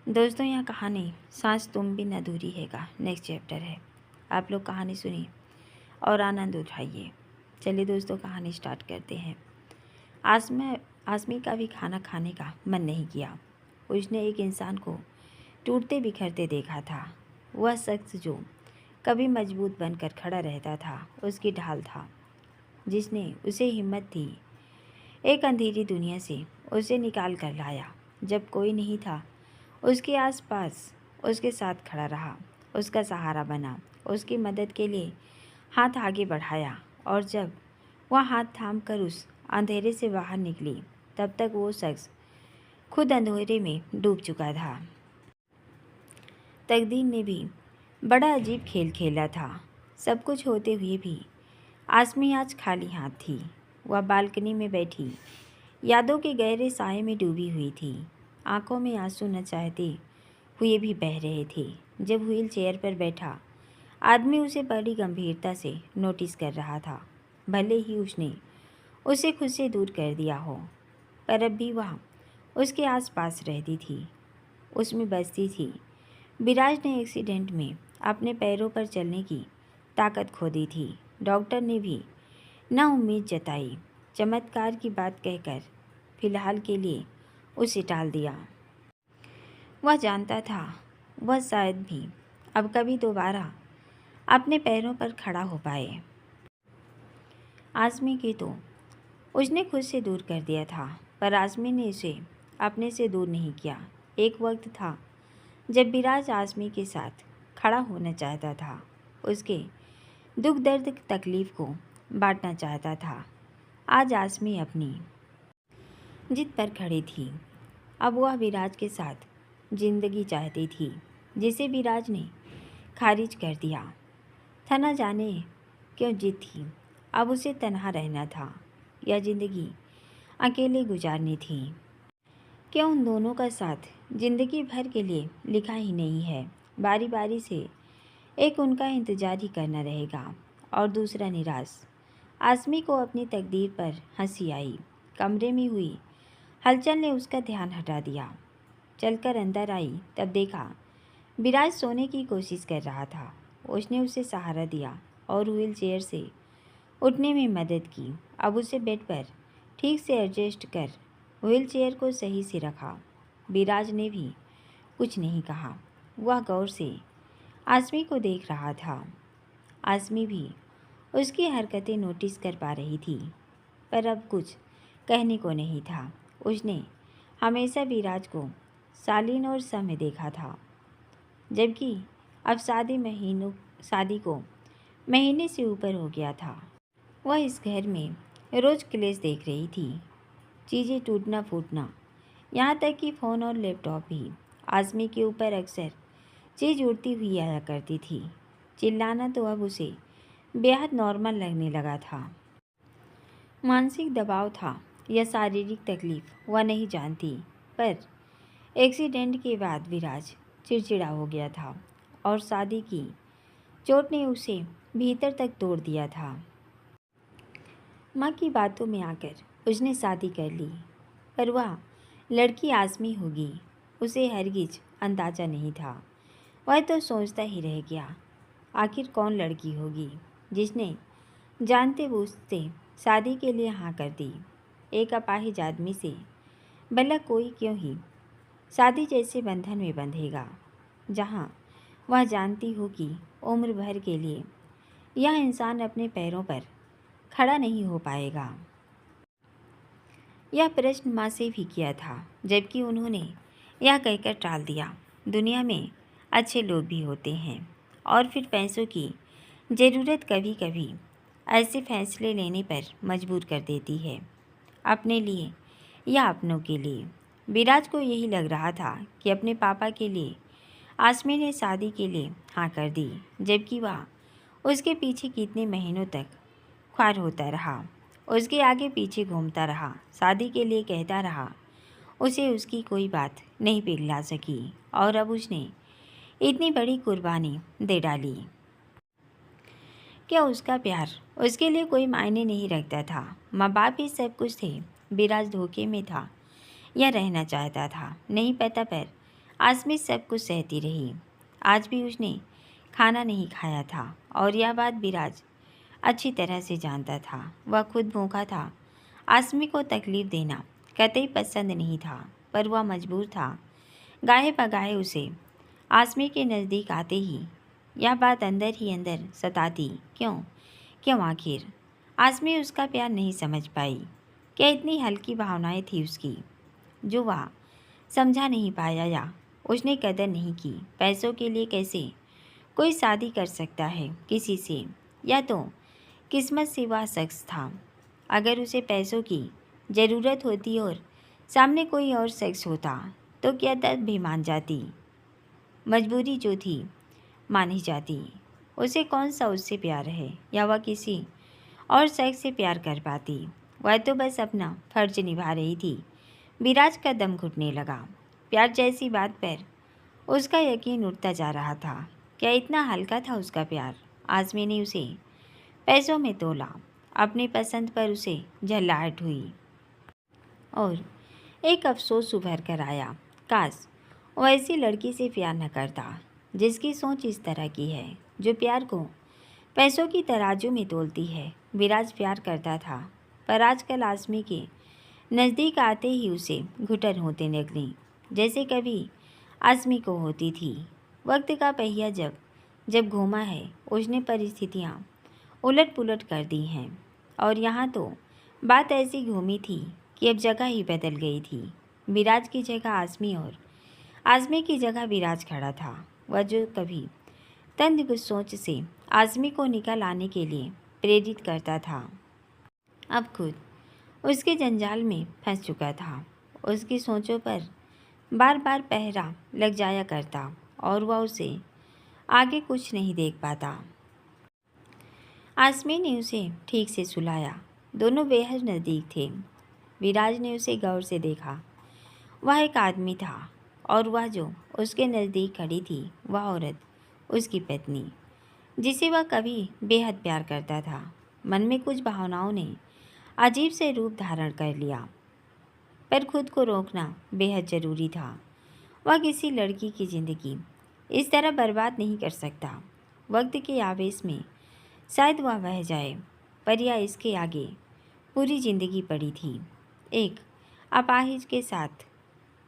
दोस्तों, यह कहानी सांस तुम बिन अधूरी है का नेक्स्ट चैप्टर है। आप लोग कहानी सुनिए और आनंद उठाइए। चलिए दोस्तों, कहानी स्टार्ट करते हैं। आसमी का भी खाना खाने का मन नहीं किया। उसने एक इंसान को टूटते बिखरते देखा था। वह शख्स जो कभी मजबूत बनकर खड़ा रहता था, उसकी ढाल था, जिसने उसे हिम्मत दी, एक अंधेरी दुनिया से उसे निकाल कर लाया। जब कोई नहीं था उसके आसपास, उसके साथ खड़ा रहा, उसका सहारा बना, उसकी मदद के लिए हाथ आगे बढ़ाया। और जब वह हाथ थाम कर उस अंधेरे से बाहर निकली, तब तक वो शख्स खुद अंधेरे में डूब चुका था। तकदीर ने भी बड़ा अजीब खेल खेला था। सब कुछ होते हुए भी आसमी आज खाली हाथ थी। वह बालकनी में बैठी यादों के गहरे साए में डूबी हुई थी। आंखों में आंसू न चाहते हुए भी बह रहे थे। जब व्हील चेयर पर बैठा आदमी उसे बड़ी गंभीरता से नोटिस कर रहा था। भले ही उसने उसे खुद से दूर कर दिया हो, पर अब भी वह उसके आसपास रहती थी, उसमें बसती थी। विराज ने एक्सीडेंट में अपने पैरों पर चलने की ताकत खो दी थी। डॉक्टर ने भी ना उम्मीद जताई, चमत्कार की बात कहकर फिलहाल के लिए उसे टाल दिया। वह जानता था वह शायद भी अब कभी दोबारा अपने पैरों पर खड़ा हो पाए। आज़मी की तो उसने खुद से दूर कर दिया था, पर आज़मी ने उसे अपने से दूर नहीं किया। एक वक्त था जब विराज आज़मी के साथ खड़ा होना चाहता था, उसके दुख दर्द तकलीफ़ को बांटना चाहता था। आज आज़मी अपनी जिद पर खड़ी थी। अब वह विराज के साथ जिंदगी चाहती थी, जिसे विराज ने खारिज कर दिया था। न जाने क्यों जिद थी। अब उसे तन्हा रहना था या ज़िंदगी अकेले गुजारनी थी। क्या उन दोनों का साथ ज़िंदगी भर के लिए लिखा ही नहीं है? बारी बारी से एक उनका इंतज़ार ही करना रहेगा और दूसरा निराश। आज़मी को अपनी तकदीर पर हंसी आई। कमरे में हुई हलचल ने उसका ध्यान हटा दिया। चलकर अंदर आई तब देखा विराज सोने की कोशिश कर रहा था। उसने उसे सहारा दिया और व्हील चेयर से उठने में मदद की। अब उसे बेड पर ठीक से एडजस्ट कर व्हील चेयर को सही से रखा। विराज ने भी कुछ नहीं कहा। वह गौर से आज़मी को देख रहा था। आज़मी भी उसकी हरकतें नोटिस कर पा रही थी, पर अब कुछ कहने को नहीं था। उसने हमेशा विराज को शालीन और समय देखा था, जबकि अब शादी को महीने से ऊपर हो गया था। वह इस घर में रोज़ क्लेश देख रही थी, चीज़ें टूटना फूटना, यहाँ तक कि फ़ोन और लैपटॉप भी। आज़मी के ऊपर अक्सर चीज़ उड़ती हुई आया करती थी। चिल्लाना तो अब उसे बेहद नॉर्मल लगने लगा था। मानसिक दबाव था या शारीरिक तकलीफ़ वह नहीं जानती, पर एक्सीडेंट के बाद विराज चिड़चिड़ा हो गया था और शादी की चोट ने उसे भीतर तक तोड़ दिया था। माँ की बातों में आकर उसने शादी कर ली, पर वह लड़की आज़मी होगी उसे हरगिज अंदाज़ा नहीं था। वह तो सोचता ही रह गया, आखिर कौन लड़की होगी जिसने जानते बूझते शादी के लिए हाँ कर दी। एक अपाहिज आदमी से भला कोई क्यों ही शादी जैसे बंधन में बंधेगा, जहाँ वह जानती हो कि उम्र भर के लिए यह इंसान अपने पैरों पर खड़ा नहीं हो पाएगा। यह प्रश्न माँ से भी किया था, जबकि उन्होंने यह कहकर टाल दिया, दुनिया में अच्छे लोग भी होते हैं और फिर पैसों की ज़रूरत कभी कभी ऐसे फैसले लेने पर मजबूर कर देती है, अपने लिए या अपनों के लिए। विराज को यही लग रहा था कि अपने पापा के लिए आसमी ने शादी के लिए हाँ कर दी, जबकि वह उसके पीछे कितने महीनों तक ख्वार होता रहा, उसके आगे पीछे घूमता रहा, शादी के लिए कहता रहा। उसे उसकी कोई बात नहीं पिघला सकी और अब उसने इतनी बड़ी कुर्बानी दे डाली। क्या उसका प्यार उसके लिए कोई मायने नहीं रखता था? माँ बाप ही सब कुछ थे। विराज धोखे में था या रहना चाहता था, नहीं पता, पर आसमी सब कुछ सहती रही। आज भी उसने खाना नहीं खाया था और यह बात विराज अच्छी तरह से जानता था। वह खुद भूखा था। आसमी को तकलीफ़ देना कतई पसंद नहीं था, पर वह मजबूर था। गाहे बगाहे उसे आसमी के नज़दीक आते ही यह बात अंदर ही अंदर सताती, क्यों क्यों आखिर आसमी उसका प्यार नहीं समझ पाई। क्या इतनी हल्की भावनाएं थी उसकी जो वह समझा नहीं पाया, या उसने कदर नहीं की। पैसों के लिए कैसे कोई शादी कर सकता है किसी से, या तो किस्मत से वह शख्स था। अगर उसे पैसों की ज़रूरत होती और सामने कोई और शख्स होता तो क्या तब भी मान जाती। मजबूरी जो थी मान ही जाती। उसे कौन सा उससे प्यार है, या वह किसी और शख्स से प्यार कर पाती। वह तो बस अपना फर्ज निभा रही थी। विराज का दम घुटने लगा। प्यार जैसी बात पर उसका यकीन उठता जा रहा था। क्या इतना हल्का था उसका प्यार। आज़मी ने उसे पैसों में तोला। अपनी पसंद पर उसे झल्लाहट हुई और एक अफसोस उभर कर आया। काश वो ऐसी लड़की से प्यार न करता जिसकी सोच इस तरह की है, जो प्यार को पैसों की तराजू में तोलती है। विराज प्यार करता था, पर आजकल आसमी के नज़दीक आते ही उसे घुटन होते निकली, जैसे कभी आसमी को होती थी। वक्त का पहिया जब जब घूमा है, उसने परिस्थितियाँ उलट पुलट कर दी हैं। और यहाँ तो बात ऐसी घूमी थी कि अब जगह ही बदल गई थी। विराज की जगह आसमी और आज़मी की जगह विराज खड़ा था। वह जो कभी तंग सोच से आज़मी को निकल आने के लिए प्रेरित करता था, अब खुद उसके जंजाल में फंस चुका था। उसकी सोचों पर बार बार पहरा लग जाया करता और वह उसे आगे कुछ नहीं देख पाता। आज़मी ने उसे ठीक से सुलाया। दोनों बेहद नज़दीक थे। विराज ने उसे गौर से देखा। वह एक आदमी था और वह जो उसके नज़दीक खड़ी थी, वह औरत उसकी पत्नी, जिसे वह कभी बेहद प्यार करता था। मन में कुछ भावनाओं ने अजीब से रूप धारण कर लिया, पर खुद को रोकना बेहद ज़रूरी था। वह किसी लड़की की ज़िंदगी इस तरह बर्बाद नहीं कर सकता। वक्त के आवेश में शायद वह बह जाए, पर यह इसके आगे पूरी ज़िंदगी पड़ी थी। एक अपाहिज के साथ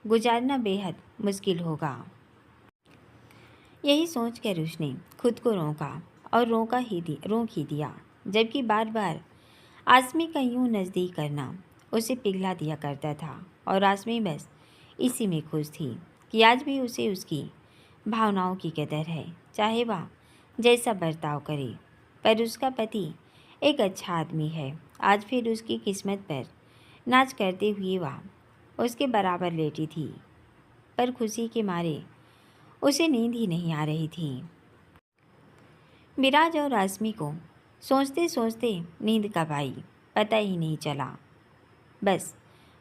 गुजारना बेहद मुश्किल होगा। यही सोचकर उसने खुद को रोका और रोक ही दिया, जबकि बार बार आसमी का यूं नज़दीक करना उसे पिघला दिया करता था। और आसमी बस इसी में खुश थी कि आज भी उसे उसकी भावनाओं की कदर है, चाहे वह जैसा बर्ताव करे। पर उसका पति एक अच्छा आदमी है। आज फिर उसकी किस्मत पर नाच करते हुए वह उसके बराबर लेटी थी, पर खुशी के मारे उसे नींद ही नहीं आ रही थी। विराज और आसमी को सोचते सोचते नींद कब आई पता ही नहीं चला। बस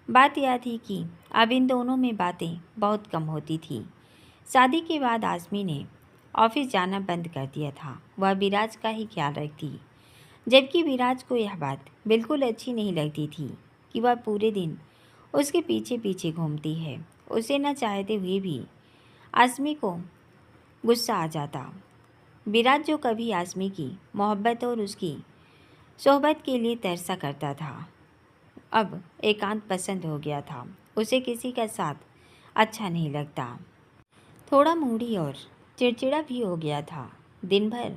बात यह थी कि अब इन दोनों में बातें बहुत कम होती थी। शादी के बाद आसमी ने ऑफिस जाना बंद कर दिया था। वह विराज का ही ख्याल रखती, जबकि विराज को यह बात बिल्कुल अच्छी नहीं लगती थी कि वह पूरे दिन उसके पीछे पीछे घूमती है। उसे न चाहते हुए भी आसमी को गुस्सा आ जाता। विराज जो कभी आसमी की मोहब्बत और उसकी सोहबत के लिए तरसा करता था, अब एकांत पसंद हो गया था। उसे किसी का साथ अच्छा नहीं लगता। थोड़ा मूडी और चिड़चिड़ा भी हो गया था। दिन भर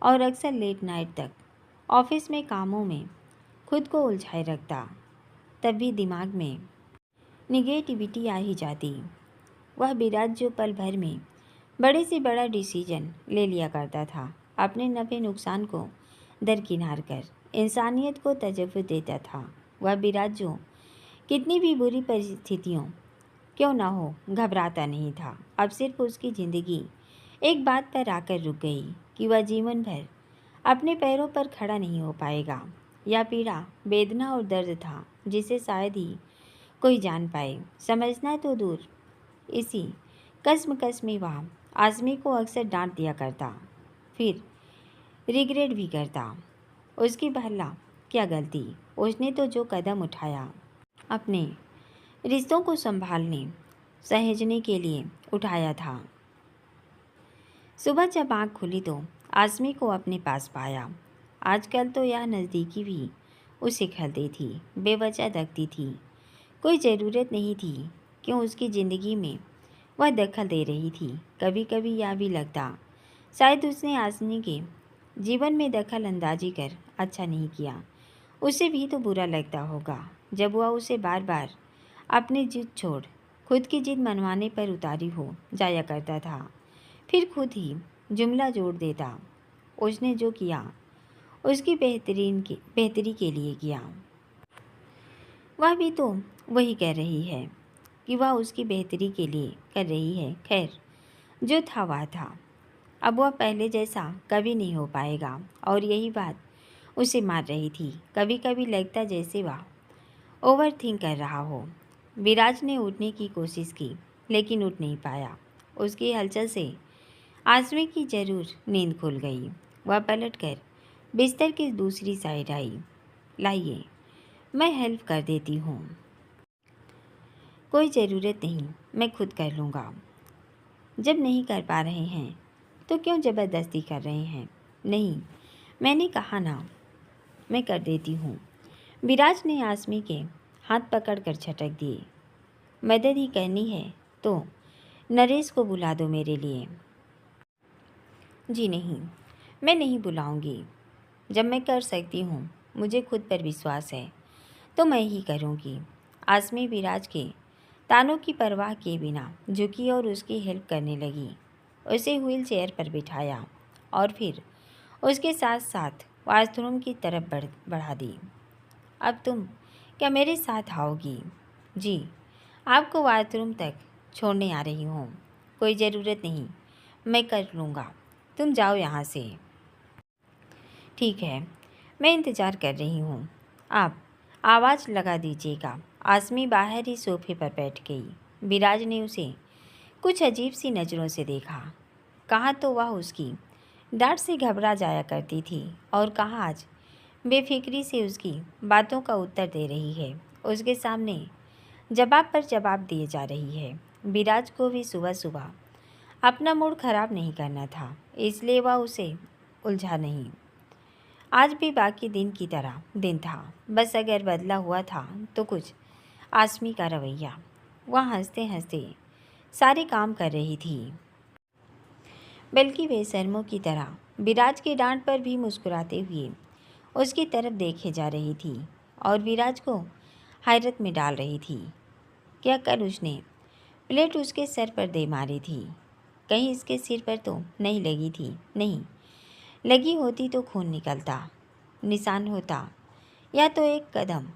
और अक्सर लेट नाइट तक ऑफिस में कामों में खुद को उलझाए रखता, तब भी दिमाग में निगेटिविटी आ ही जाती। वह विराज जो पल भर में बड़े से बड़ा डिसीजन ले लिया करता था, अपने नफ़े नुकसान को दरकिनार कर इंसानियत को तजव्वुद देता था। वह विराज जो कितनी भी बुरी परिस्थितियों क्यों ना हो घबराता नहीं था। अब सिर्फ उसकी ज़िंदगी एक बात पर आकर रुक गई कि वह जीवन भर अपने पैरों पर खड़ा नहीं हो पाएगा। यह पीड़ा, वेदना और दर्द था जिसे शायद ही कोई जान पाए। समझना तो दूर, इसी कश्मकश में वह आज़मी को अक्सर डांट दिया करता, फिर रिग्रेट भी करता। उसकी भला क्या गलती। उसने तो जो कदम उठाया अपने रिश्तों को संभालने सहेजने के लिए, उठाया था। सुबह जब आँख खुली तो आज़मी को अपने पास पाया। आजकल तो यह नज़दीकी भी उसे खलती थी, बेवजह दखती थी। कोई ज़रूरत नहीं थी क्यों उसकी ज़िंदगी में वह दखल दे रही थी। कभी कभी यह भी लगता शायद उसने आज़मी के जीवन में दखल अंदाजी कर अच्छा नहीं किया। उसे भी तो बुरा लगता होगा जब वह उसे बार बार अपनी जिद छोड़ खुद की जिद मनवाने पर उतारी हो जाया करता था। फिर खुद ही जुमला जोड़ देता, उसने जो किया उसकी बेहतरी के लिए किया। वह भी तो वही कह रही है कि वह उसकी बेहतरी के लिए कर रही है। खैर, जो था वह था। अब वह पहले जैसा कभी नहीं हो पाएगा और यही बात उसे मार रही थी। कभी कभी लगता जैसे वह ओवर थिंक कर रहा हो। विराज ने उठने की कोशिश की लेकिन उठ नहीं पाया। उसकी हलचल से आज़मी की जरूर नींद खुल गई। वह पलटकर बिस्तर की दूसरी साइड आई। लाइए, मैं हेल्प कर देती हूँ। कोई ज़रूरत नहीं, मैं खुद कर लूँगा। जब नहीं कर पा रहे हैं तो क्यों ज़बरदस्ती कर रहे हैं? नहीं, मैंने कहा ना, मैं कर देती हूँ। विराज ने आज़मी के हाथ पकड़कर झटक दिए। मदद ही करनी है तो नरेश को बुला दो मेरे लिए। जी नहीं, मैं नहीं बुलाऊंगी। जब मैं कर सकती हूँ, मुझे खुद पर विश्वास है, तो मैं ही करूँगी। आज़मी विराज के तानों की परवाह किए बिना झुकी और उसकी हेल्प करने लगी। उसे व्हील चेयर पर बिठाया और फिर उसके साथ साथ वॉशरूम की तरफ बढ़ा दी। अब तुम क्या मेरे साथ आओगी? जी, आपको वॉशरूम तक छोड़ने आ रही हूँ। कोई ज़रूरत नहीं, मैं कर लूँगा। तुम जाओ यहाँ से। ठीक है, मैं इंतज़ार कर रही हूँ। आप आवाज़ लगा दीजिएगा। आज़मी बाहर ही सोफे पर बैठ गई। विराज ने उसे कुछ अजीब सी नज़रों से देखा। कहाँ तो वह उसकी डांट से घबरा जाया करती थी और कहाँ आज बेफिक्री से उसकी बातों का उत्तर दे रही है। उसके सामने जवाब पर जवाब दिए जा रही है। विराज को भी सुबह सुबह अपना मूड खराब नहीं करना था, इसलिए वह उसे उलझा नहीं। आज भी बाकी दिन की तरह दिन था, बस अगर बदला हुआ था तो कुछ आज़मी का रवैया। वह हंसते हंसते सारे काम कर रही थी, बल्कि बेशर्मों की तरह विराज की डांट पर भी मुस्कुराते हुए उसकी तरफ देखे जा रही थी और विराज को हैरत में डाल रही थी। क्या कर उसने प्लेट उसके सर पर दे मारी थी? कहीं इसके सिर पर तो नहीं लगी थी? नहीं, लगी होती तो खून निकलता, निशान होता, या तो एक कदम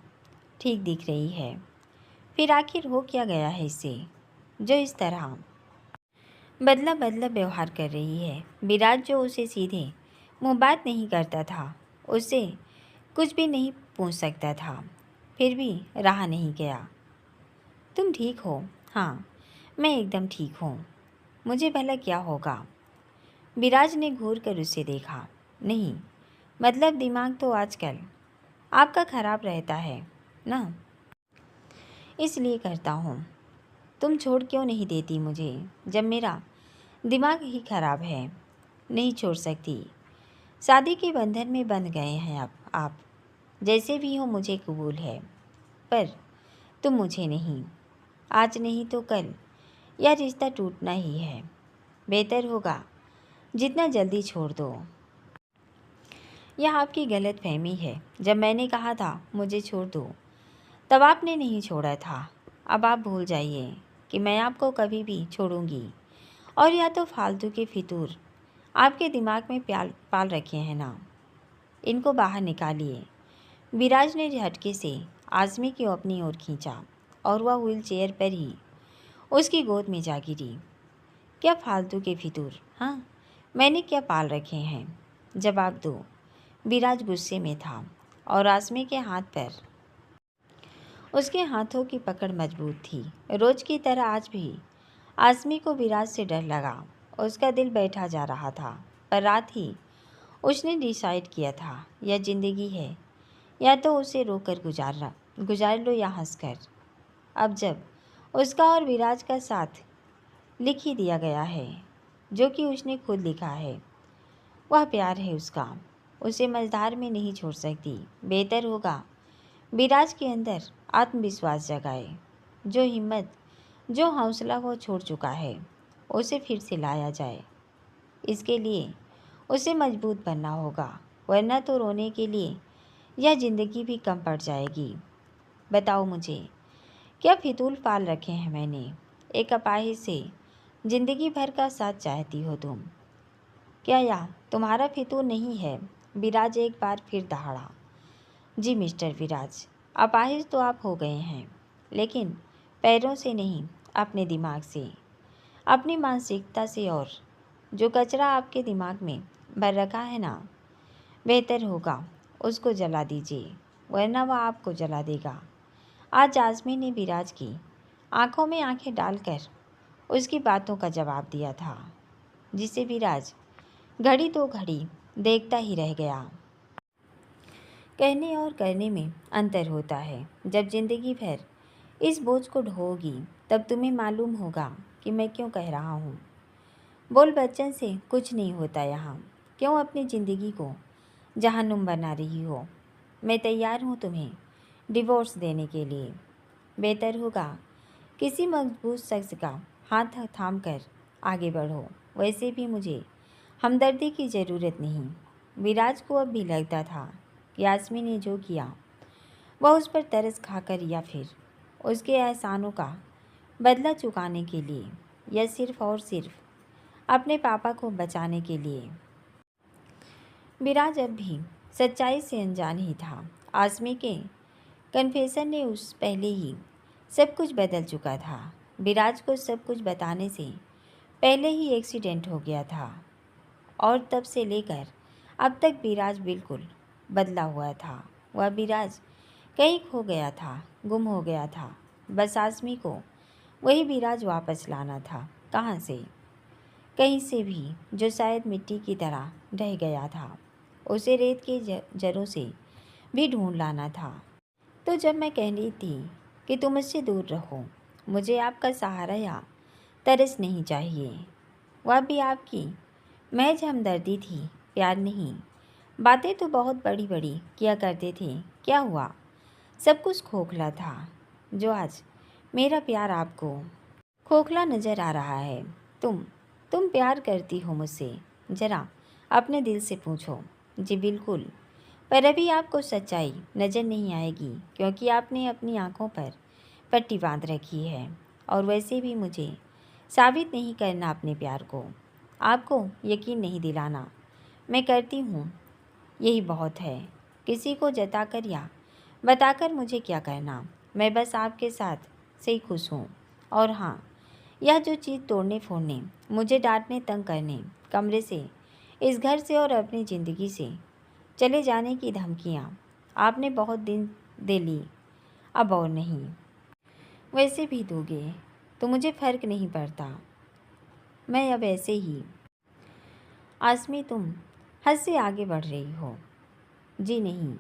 ठीक दिख रही है। फिर आखिर हो क्या गया है इससे जो इस तरह बदला बदला व्यवहार कर रही है? विराज जो उसे सीधे मुँह बात नहीं करता था, उससे कुछ भी नहीं पूछ सकता था, फिर भी रहा नहीं गया। तुम ठीक हो? हाँ, मैं एकदम ठीक हूँ। मुझे भला क्या होगा? विराज ने घूर कर उसे देखा। नहीं, मतलब दिमाग तो आजकल आपका ख़राब रहता है ना, इसलिए करता हूँ। तुम छोड़ क्यों नहीं देती मुझे जब मेरा दिमाग ही खराब है? नहीं छोड़ सकती। शादी के बंधन में बंध गए हैं अब आप। जैसे भी हो मुझे कबूल है, पर तुम मुझे नहीं। आज नहीं तो कल यह रिश्ता टूटना ही है। बेहतर होगा जितना जल्दी छोड़ दो। यह आपकी गलत फहमी है। जब मैंने कहा था मुझे छोड़ दो, तब आपने नहीं छोड़ा था। अब आप भूल जाइए कि मैं आपको कभी भी छोड़ूंगी। और या तो फालतू के फितूर आपके दिमाग में पाल रखे हैं ना, इनको बाहर निकालिए। विराज ने झटके से आज़मी को अपनी ओर खींचा और वह व्हील चेयर पर ही उसकी गोद में जा गिरी। क्या फालतू के फितूर? हाँ, मैंने क्या पाल रखे हैं? जवाब दो। विराज गुस्से में था और आज़मी के हाथ पर उसके हाथों की पकड़ मजबूत थी। रोज की तरह आज भी आज़मी को विराज से डर लगा। उसका दिल बैठा जा रहा था, पर रात ही उसने डिसाइड किया था यह ज़िंदगी है, या तो उसे रोकर गुजार लो या हंसकर। अब जब उसका और विराज का साथ लिख ही दिया गया है, जो कि उसने खुद लिखा है। वह प्यार है उसका, उसे मझधार में नहीं छोड़ सकती। बेहतर होगा विराज के अंदर आत्मविश्वास जगाए। जो हिम्मत, जो हौसला वो छोड़ चुका है, उसे फिर से लाया जाए। इसके लिए उसे मजबूत बनना होगा, वरना तो रोने के लिए यह ज़िंदगी भी कम पड़ जाएगी। बताओ मुझे, क्या फितूल पाल रखे हैं मैंने? एक अपाहिज से ज़िंदगी भर का साथ चाहती हो तुम? क्या यह तुम्हारा फितूल नहीं है? विराज एक बार फिर दहाड़ा। जी मिस्टर विराज, अपाहिज तो आप हो गए हैं, लेकिन पैरों से नहीं, अपने दिमाग से, अपनी मानसिकता से। और जो कचरा आपके दिमाग में भर रखा है ना, बेहतर होगा उसको जला दीजिए, वरना वह आपको जला देगा। आज आज़मी ने विराज की आंखों में आंखें डालकर उसकी बातों का जवाब दिया था, जिसे विराज घड़ी तो घड़ी देखता ही रह गया। कहने और करने में अंतर होता है। जब ज़िंदगी भर इस बोझ को ढोओगी, तब तुम्हें मालूम होगा कि मैं क्यों कह रहा हूँ। बोल बच्चन से कुछ नहीं होता यहाँ। क्यों अपनी ज़िंदगी को जहन्नुम बना रही हो? मैं तैयार हूँ तुम्हें डिवोर्स देने के लिए। बेहतर होगा किसी मजबूत शख्स का हाथ थाम कर आगे बढ़ो। वैसे भी मुझे हमदर्दी की ज़रूरत नहीं। विराज को अब भी लगता था कि आज़मी ने जो किया वह उस पर तरस खाकर या फिर उसके एहसानों का बदला चुकाने के लिए, या सिर्फ और सिर्फ अपने पापा को बचाने के लिए। विराज अब भी सच्चाई से अनजान ही था। आज़मी के कन्फेशन ने उस पहले ही सब कुछ बदल चुका था। विराज को सब कुछ बताने से पहले ही एक्सीडेंट हो गया था, और तब से लेकर अब तक विराज बिल्कुल बदला हुआ था। वह विराज कहीं खो गया था, गुम हो गया था। बस आज़मी को वही विराज वापस लाना था। कहाँ से? कहीं से भी, जो शायद मिट्टी की तरह ढह गया था। उसे रेत के जरों से भी ढूंढ लाना था। तो जब मैं कह रही थी कि तुम मुझसे दूर रहो, मुझे आपका सहारा या तरस नहीं चाहिए। वह भी आपकी महज हमदर्दी थी, प्यार नहीं। बातें तो बहुत बड़ी बड़ी किया करते थे। क्या हुआ? सब कुछ खोखला था। जो आज मेरा प्यार आपको खोखला नज़र आ रहा है। तुम प्यार करती हो मुझसे? ज़रा अपने दिल से पूछो। जी बिल्कुल, पर अभी आपको सच्चाई नज़र नहीं आएगी, क्योंकि आपने अपनी आंखों पर पट्टी बांध रखी है। और वैसे भी मुझे साबित नहीं करना अपने प्यार को, आपको यकीन नहीं दिलाना। मैं करती हूँ, यही बहुत है। किसी को जताकर या बताकर मुझे क्या करना। मैं बस आपके साथ से ही खुश हूँ। और हाँ, यह जो चीज़ तोड़ने फोड़ने, मुझे डांटने, तंग करने, कमरे से, इस घर से और अपनी ज़िंदगी से चले जाने की धमकियाँ आपने बहुत दिन दे ली, अब और नहीं। वैसे भी दोगे तो मुझे फ़र्क नहीं पड़ता, मैं अब ऐसे ही। आज़मी, तुम हद से आगे बढ़ रही हो। जी नहीं,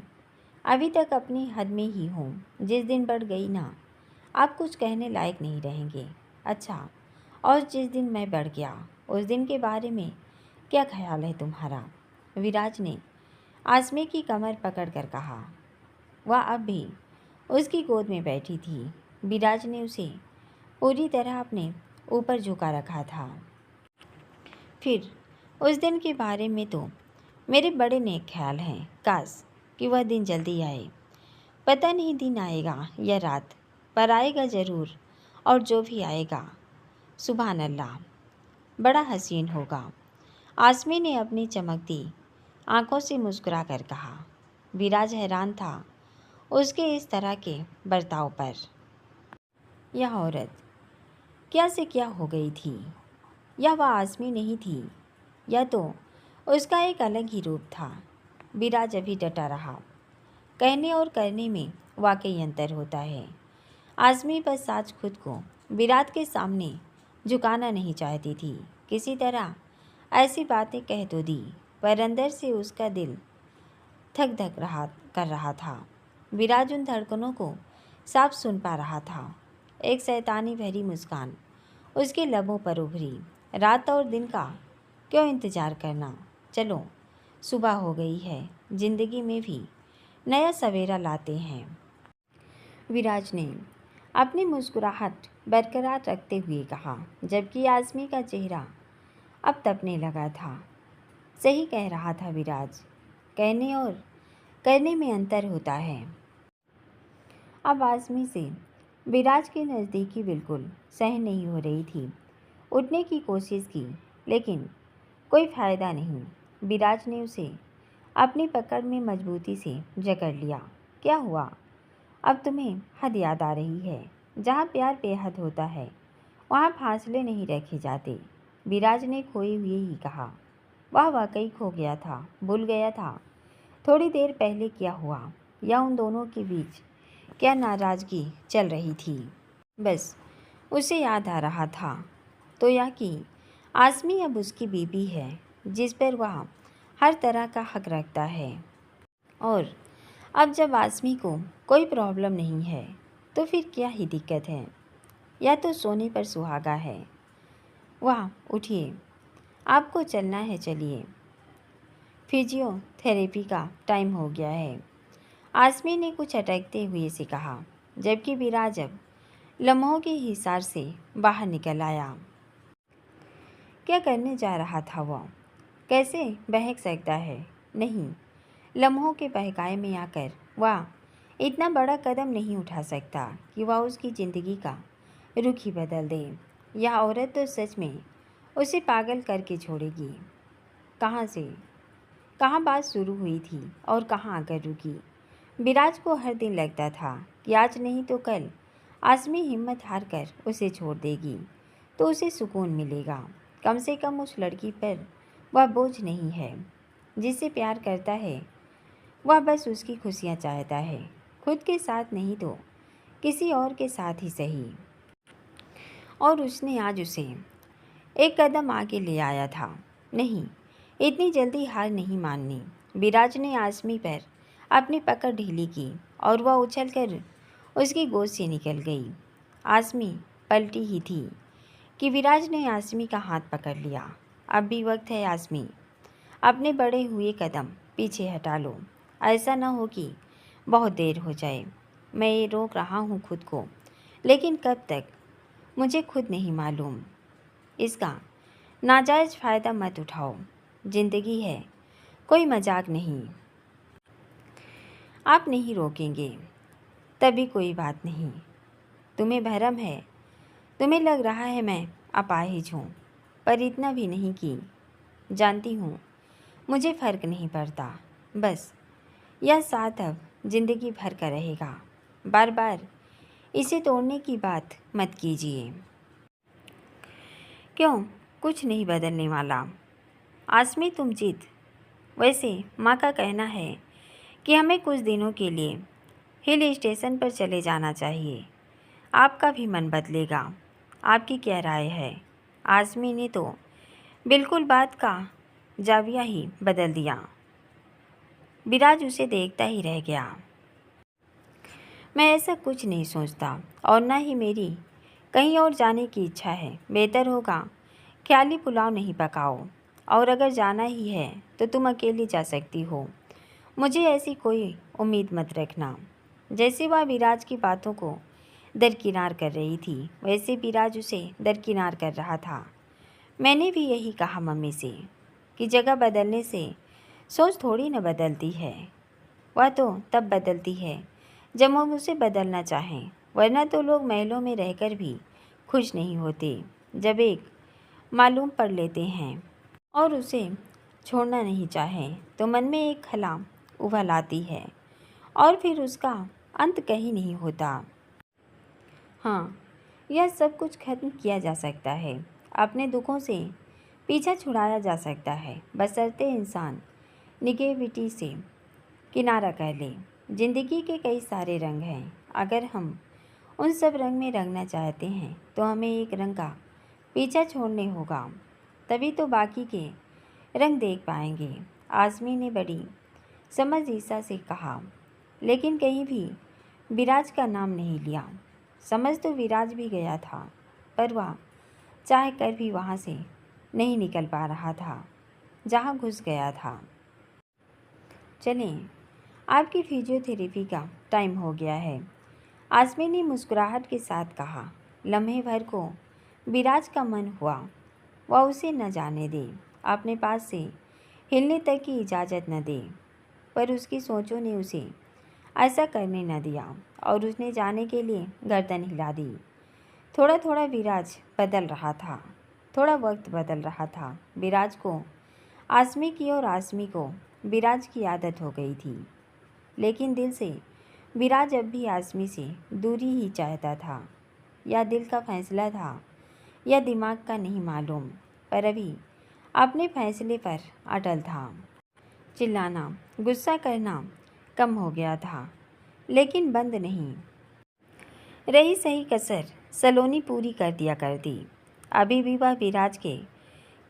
अभी तक अपनी हद में ही हूँ। जिस दिन बढ़ गई ना, आप कुछ कहने लायक नहीं रहेंगे। अच्छा, और जिस दिन मैं बढ़ गया, उस दिन के बारे में क्या ख्याल है तुम्हारा? विराज ने आज़मी की कमर पकड़कर कहा। वह अब भी उसकी गोद में बैठी थी। विराज ने उसे पूरी तरह अपने ऊपर झुका रखा था। फिर उस दिन के बारे में तो मेरे बड़े नेक ख्याल हैं। काश कि वह दिन जल्दी आए। पता नहीं दिन आएगा या रात, पर आएगा ज़रूर। और जो भी आएगा, सुभान अल्लाह, बड़ा हसीन होगा। आज़मी ने अपनी चमकती आंखों से मुस्कुरा कर कहा। विराज हैरान था उसके इस तरह के बर्ताव पर। यह औरत क्या से क्या हो गई थी? यह वह आज़मी नहीं थी, यह तो उसका एक अलग ही रूप था। विराज अभी डटा रहा। कहने और करने में वाकई अंतर होता है। आज़मी बस आज खुद को विराट के सामने झुकाना नहीं चाहती थी। किसी तरह ऐसी बातें कह तो दी, पर अंदर से उसका दिल थक धक कर रहा था। विराज उन धड़कनों को साफ सुन पा रहा था। एक शैतानी भरी मुस्कान उसके लबों पर उभरी। रात और दिन का क्यों इंतज़ार करना, चलो सुबह हो गई है, जिंदगी में भी नया सवेरा लाते हैं। विराज ने अपनी मुस्कुराहट बरकरार रखते हुए कहा, जबकि आज़मी का चेहरा अब तपने लगा था। सही कह रहा था विराज, कहने और करने में अंतर होता है। अब आज़मी से विराज की नज़दीकी बिल्कुल सहन नहीं हो रही थी। उठने की कोशिश की, लेकिन कोई फ़ायदा नहीं। विराज ने उसे अपनी पकड़ में मजबूती से जकड़ लिया। क्या हुआ? अब तुम्हें हद याद आ रही है। जहाँ प्यार बेहद होता है, वहाँ फासले नहीं रखे जाते, विराज ने खोए हुए ही कहा। वह वाकई खो गया था, भूल गया था थोड़ी देर पहले क्या हुआ, या उन दोनों के बीच क्या नाराज़गी चल रही थी। बस उसे याद आ रहा था तो यह कि आज़मी अब उसकी बीवी है, जिस पर वह हर तरह का हक रखता है। और अब जब आज़मी को कोई प्रॉब्लम नहीं है तो फिर क्या ही दिक्कत है, या तो सोने पर सुहागा है। वाह, उठिए, आपको चलना है, चलिए, फिजियोथेरेपी का टाइम हो गया है, आज़मी ने कुछ अटकते हुए से कहा, जबकि विराज अब लम्हों के हिसार से बाहर निकल आया। क्या करने जा रहा था वह? कैसे बहक सकता है? नहीं, लम्हों के बहकाए में आकर वह इतना बड़ा कदम नहीं उठा सकता कि वह उसकी ज़िंदगी का रुख ही बदल दे। यह औरत तो सच में उसे पागल करके छोड़ेगी। कहाँ से कहाँ बात शुरू हुई थी और कहाँ आकर रुकी। विराज को हर दिन लगता था कि आज नहीं तो कल आज़मी हिम्मत हार कर उसे छोड़ देगी तो उसे सुकून मिलेगा। कम से कम उस लड़की पर वह बोझ नहीं है जिससे प्यार करता है। वह बस उसकी खुशियाँ चाहता है, खुद के साथ नहीं तो किसी और के साथ ही सही। और उसने आज उसे एक कदम आगे ले आया था। नहीं, इतनी जल्दी हार नहीं माननी। विराज ने आज़मी पर अपनी पकड़ ढीली की और वह उछलकर उसकी गोद से निकल गई। आज़मी पलटी ही थी कि विराज ने आज़मी का हाथ पकड़ लिया। अब भी वक्त है आज़मी, अपने बढ़े हुए कदम पीछे हटा लो। ऐसा ना हो कि बहुत देर हो जाए। मैं ये रोक रहा हूँ खुद को, लेकिन कब तक मुझे खुद नहीं मालूम। इसका नाजायज़ फ़ायदा मत उठाओ। ज़िंदगी है, कोई मजाक नहीं। आप नहीं रोकेंगे तभी कोई बात नहीं। तुम्हें भरम है, तुम्हें लग रहा है मैं अपाहिज हूँ, पर इतना भी नहीं कि जानती हूँ मुझे फ़र्क नहीं पड़ता। बस यह साथ अब ज़िंदगी भर का रहेगा। बार बार इसे तोड़ने की बात मत कीजिए। क्यों, कुछ नहीं बदलने वाला। आज़मी, तुम जिद। वैसे माँ का कहना है कि हमें कुछ दिनों के लिए हिल स्टेशन पर चले जाना चाहिए। आपका भी मन बदलेगा। आपकी क्या राय है? आज़मी ने तो बिल्कुल बात का जाविया ही बदल दिया। विराज उसे देखता ही रह गया। मैं ऐसा कुछ नहीं सोचता और ना ही मेरी कहीं और जाने की इच्छा है। बेहतर होगा ख्याली पुलाव नहीं पकाओ, और अगर जाना ही है तो तुम अकेली जा सकती हो। मुझे ऐसी कोई उम्मीद मत रखना। जैसे वह विराज की बातों को दरकिनार कर रही थी, वैसे विराज उसे दरकिनार कर रहा था। मैंने भी यही कहा मम्मी से कि जगह बदलने से सोच थोड़ी न बदलती है। वह तो तब बदलती है जब हम उसे बदलना चाहें, वरना तो लोग महलों में रहकर भी खुश नहीं होते। जब एक मालूम पढ़ लेते हैं और उसे छोड़ना नहीं चाहें तो मन में एक खला उबाल आती है और फिर उसका अंत कहीं नहीं होता। हाँ, यह सब कुछ खत्म किया जा सकता है, अपने दुखों से पीछा छुड़ाया जा सकता है, बशर्ते इंसान निगेटिविटी से किनारा कर ले। ज़िंदगी के कई सारे रंग हैं। अगर हम उन सब रंग में रंगना चाहते हैं तो हमें एक रंग का पीछा छोड़ने होगा, तभी तो बाकी के रंग देख पाएंगे। आज़मी ने बड़ी समझ ईसा से कहा, लेकिन कहीं भी विराज का नाम नहीं लिया। समझ तो विराज भी गया था, पर वह चाह कर भी वहाँ से नहीं निकल पा रहा था जहाँ घुस गया था। चलें, आपकी फिजियोथेरेपी का टाइम हो गया है, आज़मी ने मुस्कुराहट के साथ कहा। लम्हे भर को विराज का मन हुआ वह उसे न जाने दे, अपने पास से हिलने तक की इजाज़त न दे, पर उसकी सोचों ने उसे ऐसा करने न दिया और उसने जाने के लिए गर्दन हिला दी। थोड़ा थोड़ा विराज बदल रहा था, थोड़ा वक्त बदल रहा था। विराज को आज़मी की और आज़मी को विराज की आदत हो गई थी, लेकिन दिल से विराज अब भी आज़मी से दूरी ही चाहता था। या दिल का फैसला था या दिमाग का नहीं मालूम, पर अभी अपने फैसले पर अटल था। चिल्लाना, गुस्सा करना कम हो गया था, लेकिन बंद नहीं। रही सही कसर सलोनी पूरी कर दिया करती। अभी भी वह विराज के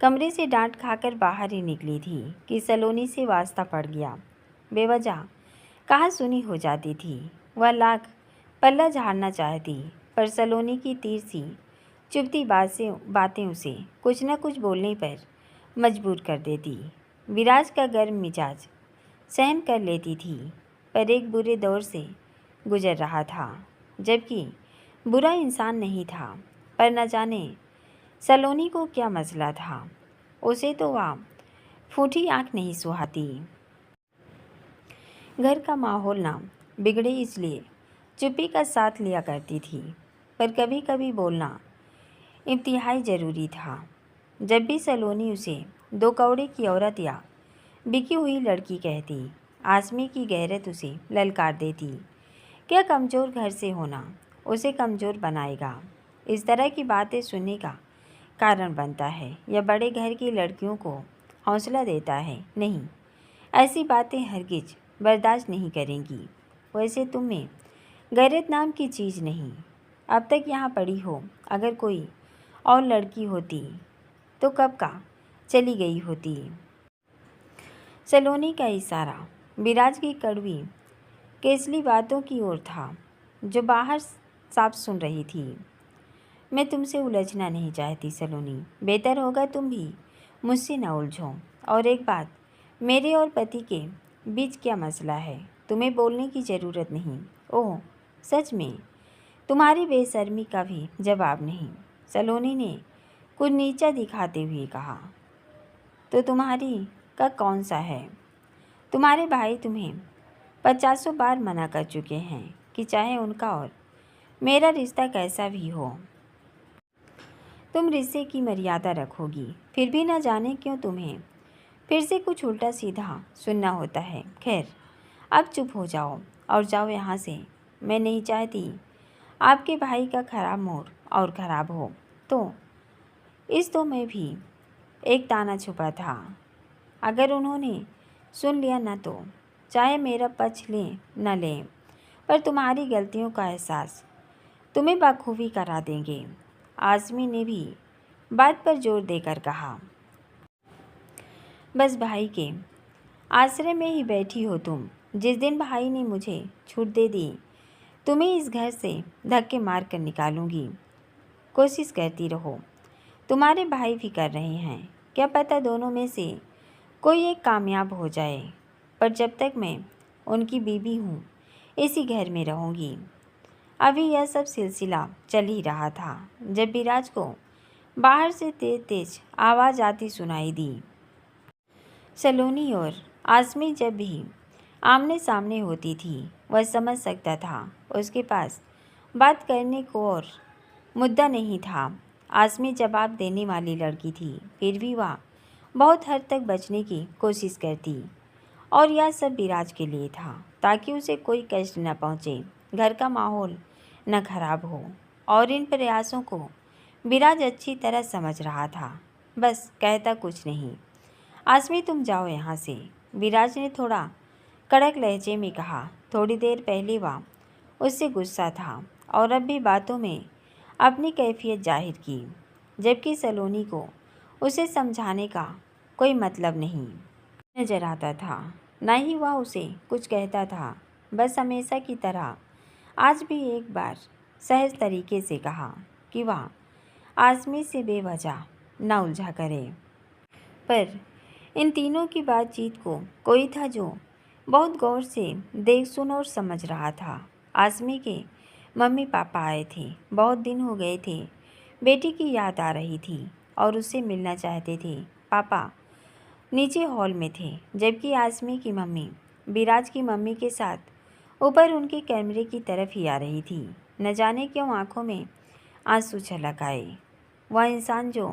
कमरे से डांट खाकर बाहर ही निकली थी कि सलोनी से वास्ता पड़ गया। बेवजह कहाँ सुनी हो जाती थी। वह लाख पल्ला झाड़ना चाहती, पर सलोनी की तीर सी चुभती बातें उसे कुछ न कुछ बोलने पर मजबूर कर देती। विराज का गर्म मिजाज सहन कर लेती थी, पर एक बुरे दौर से गुजर रहा था, जबकि बुरा इंसान नहीं था। पर न जाने सलोनी को क्या मसला था, उसे तो वह फूटी आँख नहीं सुहाती। घर का माहौल ना बिगड़े इसलिए चुप्पी का साथ लिया करती थी, पर कभी कभी बोलना इंतहाई ज़रूरी था। जब भी सलोनी उसे दो कौड़े की औरत या बिकी हुई लड़की कहती, आज़मी की गैरत उसे ललकार देती। क्या कमज़ोर घर से होना उसे कमज़ोर बनाएगा? इस तरह की बातें सुनने का कारण बनता है या बड़े घर की लड़कियों को हौसला देता है? नहीं, ऐसी बातें हरगिज बर्दाश्त नहीं करेंगी। वैसे तुम में गैरत नाम की चीज़ नहीं अब तक यहाँ पड़ी हो। अगर कोई और लड़की होती तो कब का चली गई होती। सलोनी का इशारा विराज की कड़वी केसली बातों की ओर था, जो बाहर साफ सुन रही थी। मैं तुमसे उलझना नहीं चाहती सलोनी, बेहतर होगा तुम भी मुझसे न उलझो। और एक बात, मेरे और पति के बीच क्या मसला है तुम्हें बोलने की ज़रूरत नहीं। ओह सच में, तुम्हारी बेशर्मी का भी जवाब नहीं, सलोनी ने कुछ नीचा दिखाते हुए कहा। तो तुम्हारी का कौन सा है? तुम्हारे भाई तुम्हें 50 बार मना कर चुके हैं कि चाहे उनका और मेरा रिश्ता कैसा भी हो, तुम रिश्ते की मर्यादा रखोगी। फिर भी न जाने क्यों तुम्हें फिर से कुछ उल्टा सीधा सुनना होता है। खैर, अब चुप हो जाओ और जाओ यहाँ से। मैं नहीं चाहती आपके भाई का खराब मूड और ख़राब हो। तो इस तो में भी एक ताना छुपा था। अगर उन्होंने सुन लिया न तो चाहे मेरा पक्ष लें न लें, पर तुम्हारी गलतियों का एहसास तुम्हें बखूबी करा देंगे। आज़मी ने भी बात पर जोर देकर कहा। बस भाई के आश्रय में ही बैठी हो तुम। जिस दिन भाई ने मुझे छूट दे दी, तुम्हें इस घर से धक्के मार कर निकालूंगी। कोशिश करती रहो, तुम्हारे भाई भी कर रहे हैं। क्या पता दोनों में से कोई एक कामयाब हो जाए, पर जब तक मैं उनकी बीवी हूँ इसी घर में रहूँगी। अभी यह सब सिलसिला चल ही रहा था जब विराज को बाहर से तेज तेज आवाज़ आती सुनाई दी। सलोनी और आज़मी जब भी आमने सामने होती थी, वह समझ सकता था उसके पास बात करने को और मुद्दा नहीं था। आज़मी जवाब देने वाली लड़की थी, फिर भी वह बहुत हद तक बचने की कोशिश करती, और यह सब विराज के लिए था, ताकि उसे कोई कष्ट न पहुँचे, घर का माहौल न खराब हो। और इन प्रयासों को विराज अच्छी तरह समझ रहा था, बस कहता कुछ नहीं। आज़मी तुम जाओ यहाँ से, विराज ने थोड़ा कड़क लहजे में कहा। थोड़ी देर पहले वह उससे गुस्सा था और अब भी बातों में अपनी कैफियत जाहिर की, जबकि सलोनी को उसे समझाने का कोई मतलब नहीं नजर आता था। न ही वह उसे कुछ कहता था, बस हमेशा की तरह आज भी एक बार सहज तरीके से कहा कि वह आज़मी से बेवजह न उलझा करे। पर इन तीनों की बातचीत को कोई था जो बहुत गौर से देख सुन और समझ रहा था। आज़मी के मम्मी पापा आए थे, बहुत दिन हो गए थे। बेटी की याद आ रही थी और उससे मिलना चाहते थे। पापा नीचे हॉल में थे, जबकि आज़मी की मम्मी विराज की मम्मी के साथ ऊपर उनके कमरे की तरफ ही आ रही थी। न जाने क्यों आंखों में आंसू छलक आए। वह इंसान जो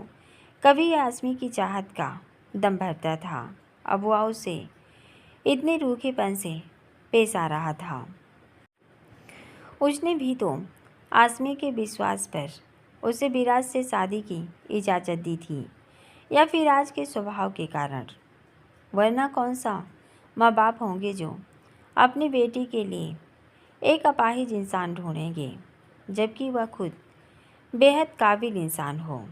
कभी आज़मी की चाहत का दम भरता था, अब वह उसे इतने रूखेपन से पेश आ रहा था। उसने भी तो आज़मी के विश्वास पर उसे विराज से शादी की इजाज़त दी थी, या फिर आज के स्वभाव के कारण। वरना कौन सा माँ बाप होंगे जो अपनी बेटी के लिए एक अपाहिज इंसान ढूंढेंगे, जबकि वह खुद बेहद काबिल इंसान हो।